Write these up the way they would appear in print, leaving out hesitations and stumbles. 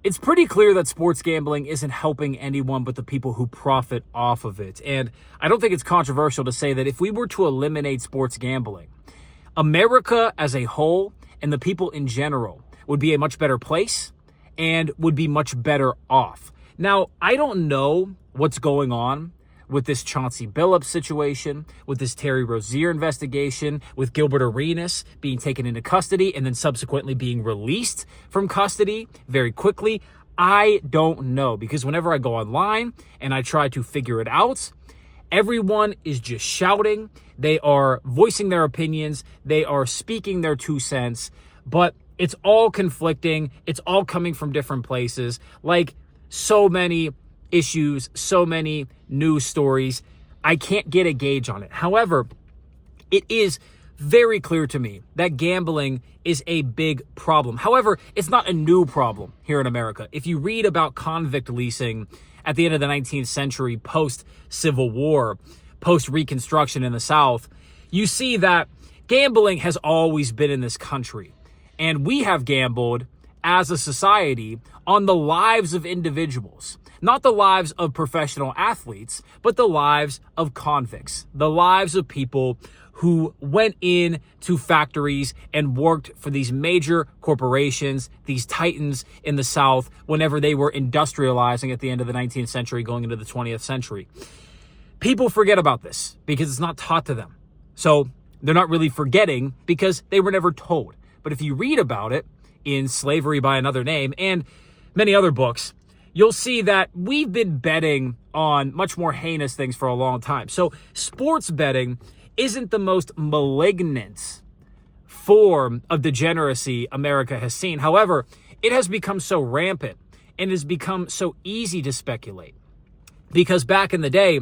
It's pretty clear that sports gambling isn't helping anyone but the people who profit off of it. And I don't think it's controversial to say that if we were to eliminate sports gambling, America as a whole and the people in general would be a much better place and would be much better off. Now, I don't know what's going on with this Chauncey Billups situation, with this Terry Rozier investigation, with Gilbert Arenas being taken into custody and then subsequently being released from custody very quickly. I don't know, because whenever I go online and I try to figure it out, everyone is just shouting. They are voicing their opinions. They are speaking their 2 cents, but it's all conflicting. It's all coming from different places. Like so many issues, so many news stories. I can't get a gauge on it. However, it is very clear to me that gambling is a big problem. However, it's not a new problem here in America. If you read about convict leasing at the end of the 19th century, post-Civil War, post-Reconstruction in the South, you see that gambling has always been in this country. And we have gambled as a society on the lives of individuals. Not the lives of professional athletes, but the lives of convicts, the lives of people who went in to factories and worked for these major corporations, these titans in the South, whenever they were industrializing at the end of the 19th century, going into the 20th century. People forget about this because it's not taught to them. So they're not really forgetting because they were never told. But if you read about it in Slavery by Another Name and many other books, you'll see that we've been betting on much more heinous things for a long time. So sports betting isn't the most malignant form of degeneracy America has seen. However, it has become so rampant and has become so easy to speculate. Because back in the day,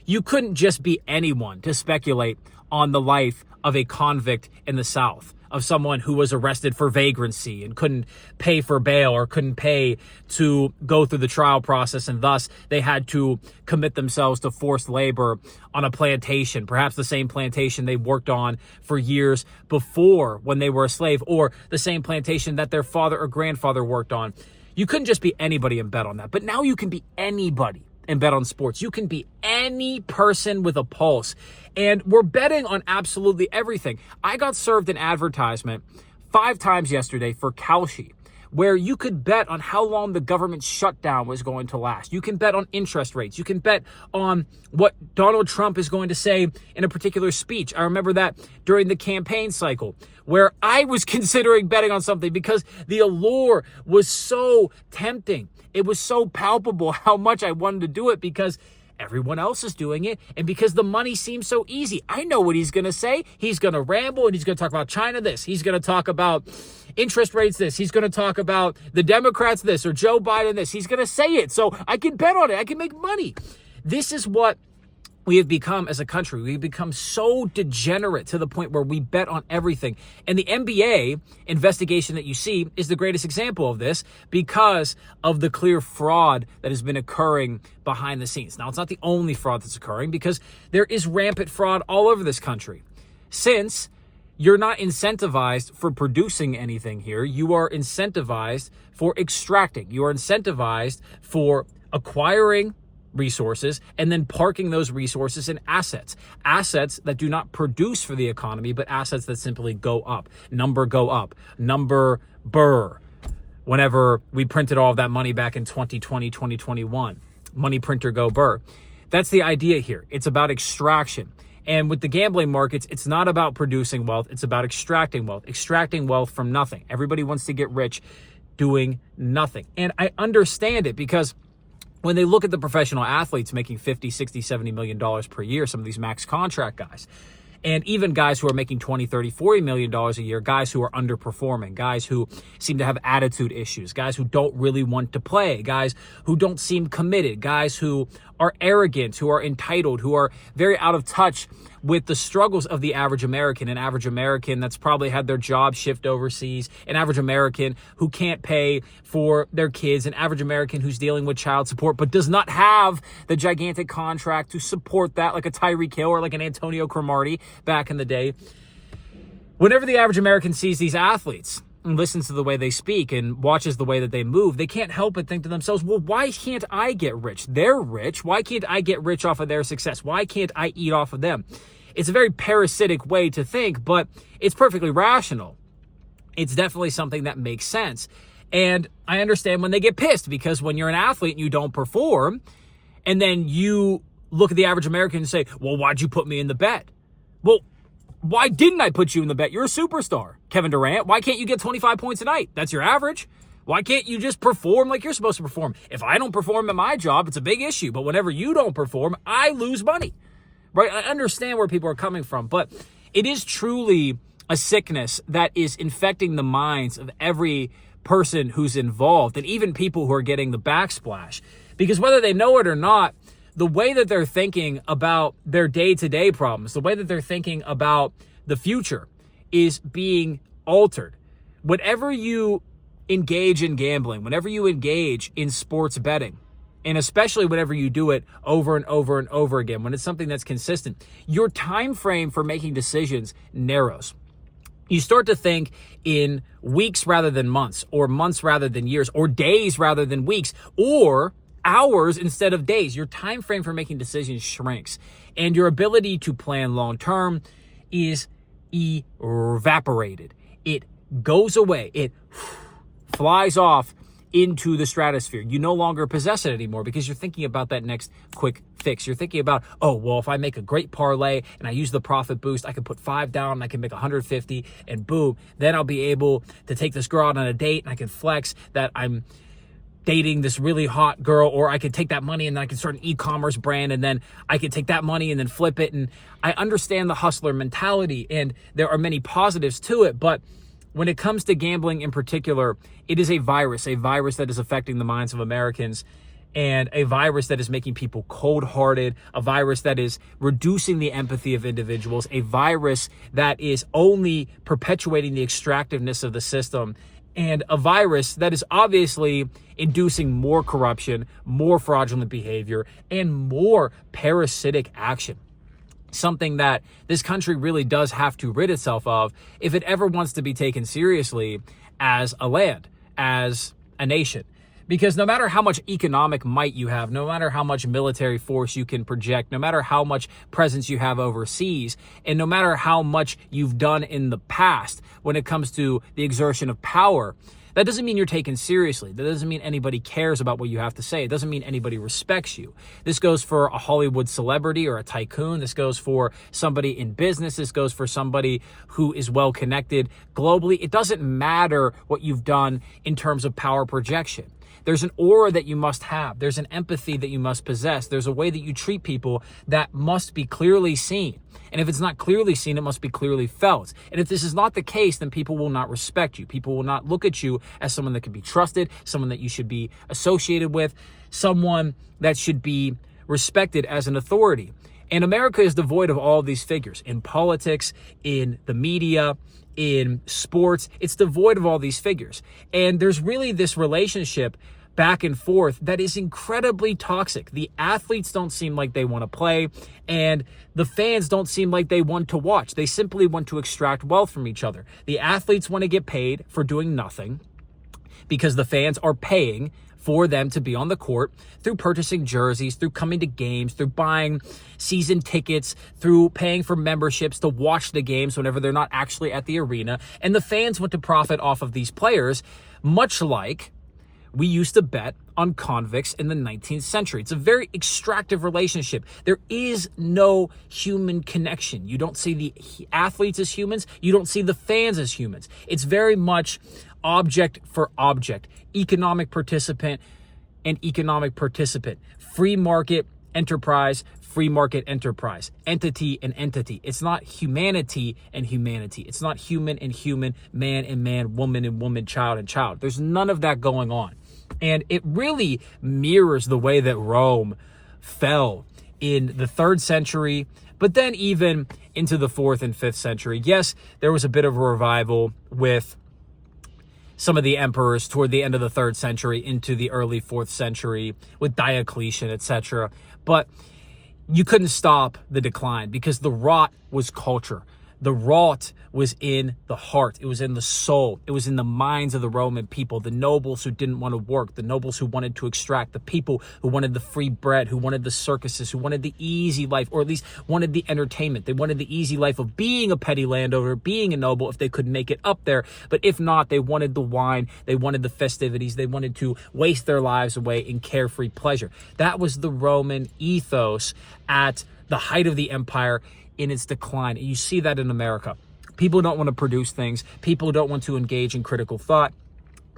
you couldn't just be anyone to speculate on the life of a convict in the South, of someone who was arrested for vagrancy and couldn't pay for bail or couldn't pay to go through the trial process, and thus they had to commit themselves to forced labor on a plantation, perhaps the same plantation they worked on for years before when they were a slave, or the same plantation that their father or grandfather worked on. You couldn't just be anybody and bet on that, but now you can be anybody and bet on sports. You can be any person with a pulse. And we're betting on absolutely everything. I got served an advertisement 5 times yesterday for Kalshi, where you could bet on how long the government shutdown was going to last. You can bet on interest rates. You can bet on what Donald Trump is going to say in a particular speech. I remember that during the campaign cycle, where I was considering betting on something because the allure was so tempting. It was so palpable how much I wanted to do it because everyone else is doing it, and because the money seems so easy. I know what he's going to say. He's going to ramble, and he's going to talk about China this. He's going to talk about interest rates this. He's going to talk about the Democrats this, or Joe Biden this. He's going to say it, so I can bet on it. I can make money. This is what we have become as a country. We've become so degenerate to the point where we bet on everything. And the NBA investigation that you see is the greatest example of this because of the clear fraud that has been occurring behind the scenes. Now, it's not the only fraud that's occurring because there is rampant fraud all over this country. Since you're not incentivized for producing anything here, you are incentivized for extracting. You are incentivized for acquiring resources and then parking those resources in assets that do not produce for the economy, but assets that simply go up, number burr. Whenever we printed all of that money back in 2020, 2021, money printer go burr. That's the idea here. It's about extraction. And with the gambling markets, it's not about producing wealth. It's about extracting wealth from nothing. Everybody wants to get rich doing nothing. And I understand it because when they look at the professional athletes making $50, $60, $70 million per year, some of these max contract guys, and even guys who are making $20, $30, $40 million a year, guys who are underperforming, guys who seem to have attitude issues, guys who don't really want to play, guys who don't seem committed, guys who are arrogant, who are entitled, who are very out of touch with the struggles of the average American, an average American that's probably had their job shift overseas, an average American who can't pay for their kids, an average American who's dealing with child support but does not have the gigantic contract to support that, like a Tyreek Hill or like an Antonio Cromartie back in the day. Whenever the average American sees these athletes and listens to the way they speak and watches the way that they move, they can't help but think to themselves, well, why can't I get rich? They're rich. Why can't I get rich off of their success? Why can't I eat off of them? It's a very parasitic way to think, but it's perfectly rational. It's definitely something that makes sense. And I understand when they get pissed, because when you're an athlete and you don't perform, and then you look at the average American and say, well, why'd you put me in the bet? Well, why didn't I put you in the bet? You're a superstar. Kevin Durant, why can't you get 25 points a night? That's your average. Why can't you just perform like you're supposed to perform? If I don't perform at my job, it's a big issue. But whenever you don't perform, I lose money. Right? I understand where people are coming from, but it is truly a sickness that is infecting the minds of every person who's involved, and even people who are getting the backsplash. Because whether they know it or not, the way that they're thinking about their day-to-day problems, the way that they're thinking about the future is being altered. Whenever you engage in gambling, whenever you engage in sports betting, and especially whenever you do it over and over and over again, when it's something that's consistent, your time frame for making decisions narrows. You start to think in weeks rather than months, or months rather than years, or days rather than weeks, or hours instead of days. Your time frame for making decisions shrinks, and your ability to plan long term is evaporated. It goes away. It flies off into the stratosphere. You no longer possess it anymore because you're thinking about that next quick fix. You're thinking about, oh, well, if I make a great parlay and I use the profit boost, I can put 5 down and I can make 150, and boom, then I'll be able to take this girl out on a date and I can flex that I'm dating this really hot girl, or I could take that money and then I can start an e-commerce brand, and then I could take that money and then flip it. And I understand the hustler mentality, and there are many positives to it, but when it comes to gambling in particular, it is a virus that is affecting the minds of Americans, and a virus that is making people cold-hearted, a virus that is reducing the empathy of individuals, a virus that is only perpetuating the extractiveness of the system, and a virus that is obviously inducing more corruption, more fraudulent behavior, and more parasitic action. Something that this country really does have to rid itself of if it ever wants to be taken seriously as a land, as a nation. Because no matter how much economic might you have, no matter how much military force you can project, no matter how much presence you have overseas, and no matter how much you've done in the past when it comes to the exertion of power, that doesn't mean you're taken seriously. That doesn't mean anybody cares about what you have to say. It doesn't mean anybody respects you. This goes for a Hollywood celebrity or a tycoon. This goes for somebody in business. This goes for somebody who is well connected globally. It doesn't matter what you've done in terms of power projection. There's an aura that you must have. There's an empathy that you must possess. There's a way that you treat people that must be clearly seen. And if it's not clearly seen, it must be clearly felt. And if this is not the case, then people will not respect you. People will not look at you as someone that can be trusted, someone that you should be associated with, someone that should be respected as an authority. And America is devoid of all of these figures in politics, in the media, in sports. It's devoid of all these figures. And there's really this relationship back and forth that is incredibly toxic. The athletes don't seem like they want to play, and the fans don't seem like they want to watch. They simply want to extract wealth from each other. The athletes want to get paid for doing nothing because the fans are paying for them to be on the court through purchasing jerseys, through coming to games, through buying season tickets, through paying for memberships to watch the games whenever they're not actually at the arena. And the fans want to profit off of these players, much like we used to bet on convicts in the 19th century. It's a very extractive relationship. There is no human connection. You don't see the athletes as humans. You don't see the fans as humans. It's very much object for object, economic participant and economic participant, free market enterprise, entity and entity. It's not humanity and humanity. It's not human and human, man and man, woman and woman, child and child. There's none of that going on. And it really mirrors the way that Rome fell in the 3rd century, but then even into the 4th and 5th century. Yes, there was a bit of a revival with some of the emperors toward the end of the 3rd century into the early 4th century with Diocletian, etc. But you couldn't stop the decline because the rot was culture. The rot was in the heart. It was in the soul. It was in the minds of the Roman people, the nobles who didn't want to work, the nobles who wanted to extract, the people who wanted the free bread, who wanted the circuses, who wanted the easy life, or at least wanted the entertainment. They wanted the easy life of being a petty landowner, being a noble if they could make it up there. But if not, they wanted the wine, they wanted the festivities, they wanted to waste their lives away in carefree pleasure. That was the Roman ethos at the height of the empire in its decline. And you see that in America. People don't want to produce things. People don't want to engage in critical thought.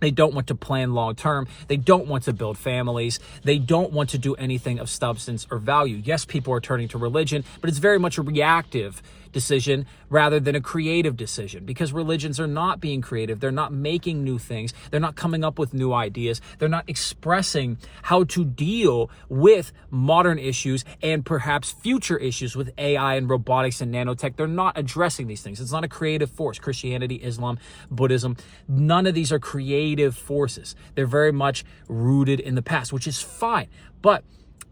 They don't want to plan long term. They don't want to build families. They don't want to do anything of substance or value. Yes, people are turning to religion, but it's very much a reactive decision rather than a creative decision, because religions are not being creative. They're not making new things. They're not coming up with new ideas. They're not expressing how to deal with modern issues and perhaps future issues with AI and robotics and nanotech. They're not addressing these things. It's not a creative force. Christianity, Islam, Buddhism, none of these are creative forces. They're very much rooted in the past, which is fine. But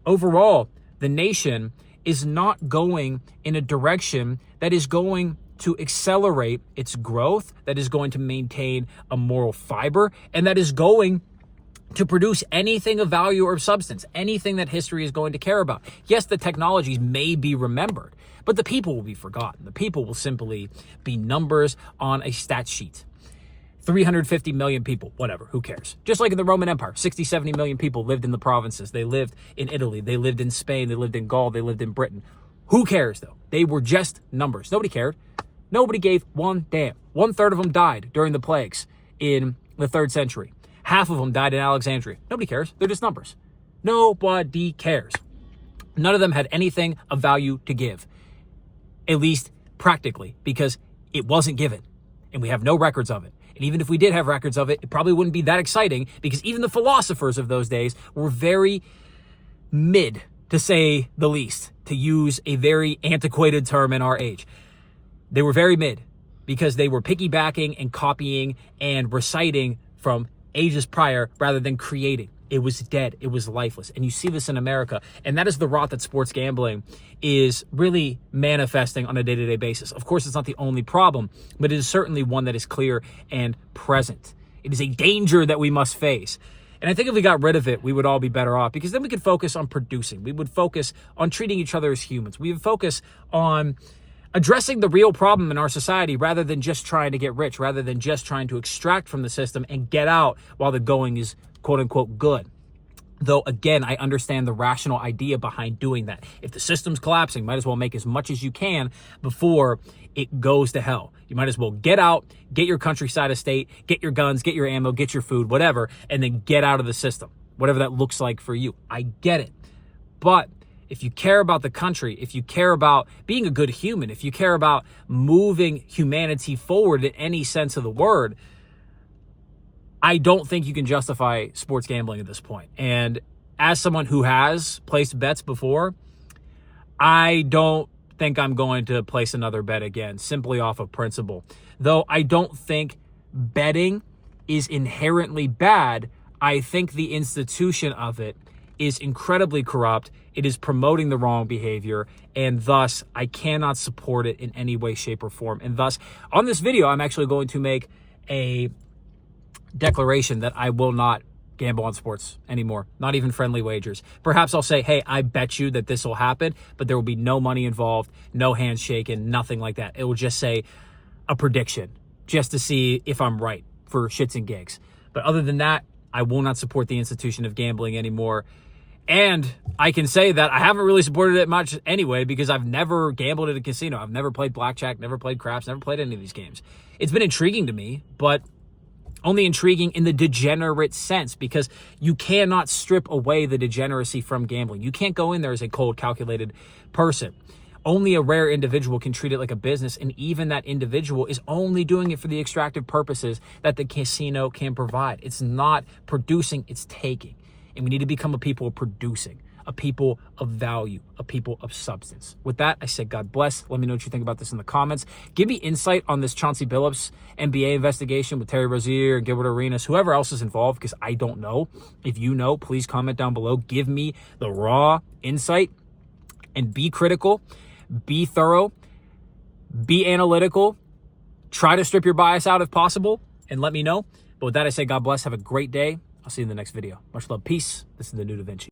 overall, the nation is not going in a direction that is going to accelerate its growth, that is going to maintain a moral fiber, and that is going to produce anything of value or substance, anything that history is going to care about. Yes, the technologies may be remembered, but the people will be forgotten. The people will simply be numbers on a stat sheet. 350 million people, whatever, who cares? Just like in the Roman Empire, 60, 70 million people lived in the provinces. They lived in Italy. They lived in Spain. They lived in Gaul. They lived in Britain. Who cares, though? They were just numbers. Nobody cared. Nobody gave one damn. 1/3 of them died during the plagues in the 3rd century. Half of them died in Alexandria. Nobody cares. They're just numbers. Nobody cares. None of them had anything of value to give, at least practically, because it wasn't given, and we have no records of it. And even if we did have records of it, it probably wouldn't be that exciting, because even the philosophers of those days were very mid, to say the least, to use a very antiquated term in our age. They were very mid because they were piggybacking and copying and reciting from ages prior rather than creating. It was dead. It was lifeless. And you see this in America. And that is the rot that sports gambling is really manifesting on a day-to-day basis. Of course, it's not the only problem, but it is certainly one that is clear and present. It is a danger that we must face. And I think if we got rid of it, we would all be better off, because then we could focus on producing. We would focus on treating each other as humans. We would focus on addressing the real problem in our society rather than just trying to get rich, rather than just trying to extract from the system and get out while the going is quote unquote good. Though, again, I understand the rational idea behind doing that. If the system's collapsing, might as well make as much as you can before it goes to hell. You might as well get out, get your countryside estate, get your guns, get your ammo, get your food, whatever, and then get out of the system, whatever that looks like for you. I get it. But if you care about the country, if you care about being a good human, if you care about moving humanity forward in any sense of the word, I don't think you can justify sports gambling at this point. And as someone who has placed bets before, I don't think I'm going to place another bet again, simply off of principle. Though I don't think betting is inherently bad, I think the institution of it is incredibly corrupt. It is promoting the wrong behavior, and thus I cannot support it in any way, shape, or form. And thus, on this video, I'm actually going to make a declaration that I will not gamble on sports anymore, not even friendly wagers. Perhaps I'll say, hey, I bet you that this will happen, but there will be no money involved, no hands shaken, nothing like that. It will just say a prediction just to see if I'm right for shits and gigs. But other than that, I will not support the institution of gambling anymore. And I can say that I haven't really supported it much anyway, because I've never gambled at a casino. I've never played blackjack, never played craps, never played any of these games. It's been intriguing to me, but only intriguing in the degenerate sense, because you cannot strip away the degeneracy from gambling. You can't go in there as a cold, calculated person. Only a rare individual can treat it like a business, and even that individual is only doing it for the extractive purposes that the casino can provide. It's not producing, it's taking. And we need to become a people of producing, a people of value, a people of substance. With that, I say God bless. Let me know what you think about this in the comments. Give me insight on this Chauncey Billups NBA investigation with Terry Rozier and Gilbert Arenas, whoever else is involved, because I don't know. If you know, please comment down below. Give me the raw insight and be critical, be thorough, Be analytical. Try to strip your bias out if possible, and let me know. But with that, I say God bless. Have a great day. I'll see you in the next video. Much love. Peace. This is The New Da Vinci.